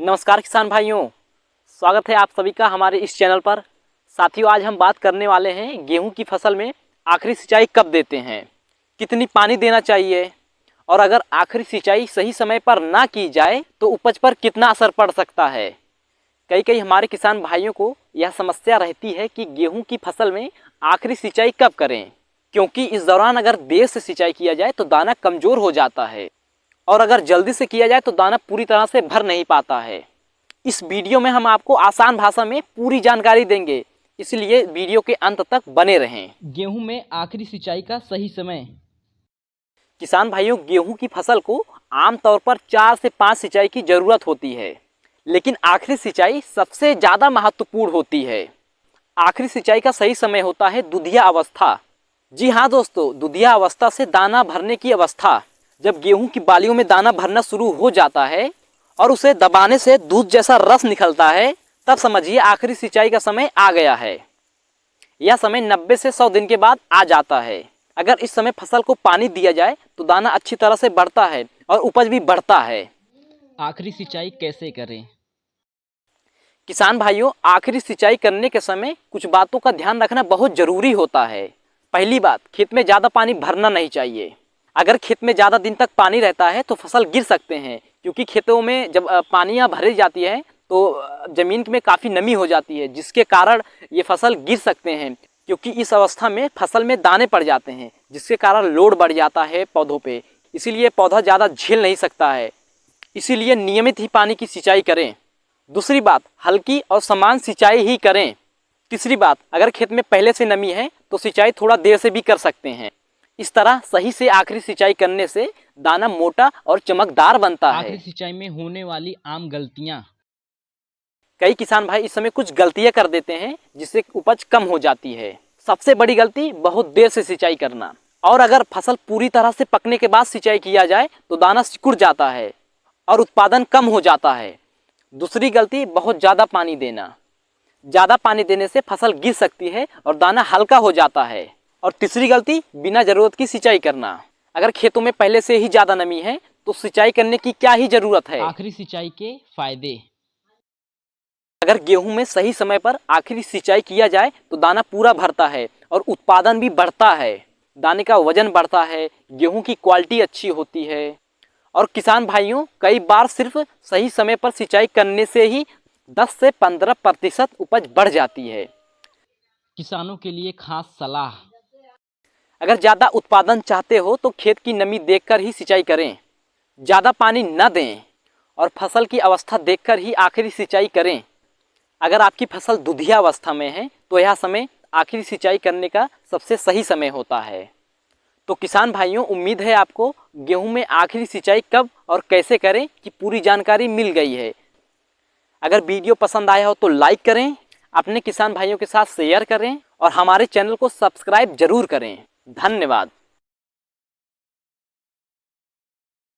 नमस्कार किसान भाइयों, स्वागत है आप सभी का हमारे इस चैनल पर। साथियों, आज हम बात करने वाले हैं गेहूं की फसल में आखिरी सिंचाई कब देते हैं, कितनी पानी देना चाहिए और अगर आखिरी सिंचाई सही समय पर ना की जाए तो उपज पर कितना असर पड़ सकता है। कई हमारे किसान भाइयों को यह समस्या रहती है कि गेहूं की फसल में आखिरी सिंचाई कब करें, क्योंकि इस दौरान अगर देर से सिंचाई किया जाए तो दाना कमज़ोर हो जाता है और अगर जल्दी से किया जाए तो दाना पूरी तरह से भर नहीं पाता है। इस वीडियो में हम आपको आसान भाषा में पूरी जानकारी देंगे, इसलिए वीडियो के अंत तक बने रहें। गेहूं में आखिरी सिंचाई का सही समय। किसान भाइयों, गेहूं की फसल को आमतौर पर 4 से 5 सिंचाई की जरूरत होती है, लेकिन आखिरी सिंचाई सबसे ज़्यादा महत्वपूर्ण होती है। आखिरी सिंचाई का सही समय होता है दुधिया अवस्था। जी हाँ दोस्तों, दुधिया अवस्था से दाना भरने की अवस्था। जब गेहूं की बालियों में दाना भरना शुरू हो जाता है और उसे दबाने से दूध जैसा रस निकलता है, तब समझिए आखिरी सिंचाई का समय आ गया है। यह समय 90 से 100 दिन के बाद आ जाता है। अगर इस समय फसल को पानी दिया जाए तो दाना अच्छी तरह से बढ़ता है और उपज भी बढ़ता है। आखिरी सिंचाई कैसे करें? किसान भाइयों, आखिरी सिंचाई करने के समय कुछ बातों का ध्यान रखना बहुत जरूरी होता है। पहली बात, खेत में ज़्यादा पानी भरना नहीं चाहिए। अगर खेत में ज़्यादा दिन तक पानी रहता है तो फसल गिर सकते हैं, क्योंकि खेतों में जब पानियाँ भरी जाती है तो ज़मीन में काफ़ी नमी हो जाती है, जिसके कारण ये फसल गिर सकते हैं। क्योंकि इस अवस्था में फसल में दाने पड़ जाते हैं, जिसके कारण लोड बढ़ जाता है पौधों पे, इसीलिए पौधा ज़्यादा झेल नहीं सकता है। इसीलिए नियमित ही पानी की सिंचाई करें। दूसरी बात, हल्की और समान सिंचाई ही करें। तीसरी बात, अगर खेत में पहले से नमी है तो सिंचाई थोड़ा देर से भी कर सकते हैं। इस तरह सही से आखिरी सिंचाई करने से दाना मोटा और चमकदार बनता है। आखिरी सिंचाई में होने वाली आम गलतियां। कई किसान भाई इस समय कुछ गलतियां कर देते हैं, जिससे उपज कम हो जाती है। सबसे बड़ी गलती, बहुत देर से सिंचाई करना। और अगर फसल पूरी तरह से पकने के बाद सिंचाई किया जाए तो दाना सिकुड़ जाता है और उत्पादन कम हो जाता है। दूसरी गलती, बहुत ज़्यादा पानी देना। ज़्यादा पानी देने से फसल गिर सकती है और दाना हल्का हो जाता है। और तीसरी गलती, बिना ज़रूरत की सिंचाई करना। अगर खेतों में पहले से ही ज़्यादा नमी है तो सिंचाई करने की क्या ही ज़रूरत है। आखिरी सिंचाई के फायदे। अगर गेहूं में सही समय पर आखिरी सिंचाई किया जाए तो दाना पूरा भरता है और उत्पादन भी बढ़ता है। दाने का वजन बढ़ता है, गेहूं की क्वालिटी अच्छी होती है। और किसान भाइयों, कई बार सिर्फ सही समय पर सिंचाई करने से ही 10 से 15% उपज बढ़ जाती है। किसानों के लिए खास सलाह। अगर ज़्यादा उत्पादन चाहते हो तो खेत की नमी देखकर ही सिंचाई करें, ज़्यादा पानी न दें और फसल की अवस्था देखकर ही आखिरी सिंचाई करें। अगर आपकी फसल दुधिया अवस्था में है तो यह समय आखिरी सिंचाई करने का सबसे सही समय होता है। तो किसान भाइयों, उम्मीद है आपको गेहूं में आखिरी सिंचाई कब और कैसे करें की पूरी जानकारी मिल गई है। अगर वीडियो पसंद आया हो तो लाइक करें, अपने किसान भाइयों के साथ शेयर करें और हमारे चैनल को सब्सक्राइब जरूर करें। धन्यवाद।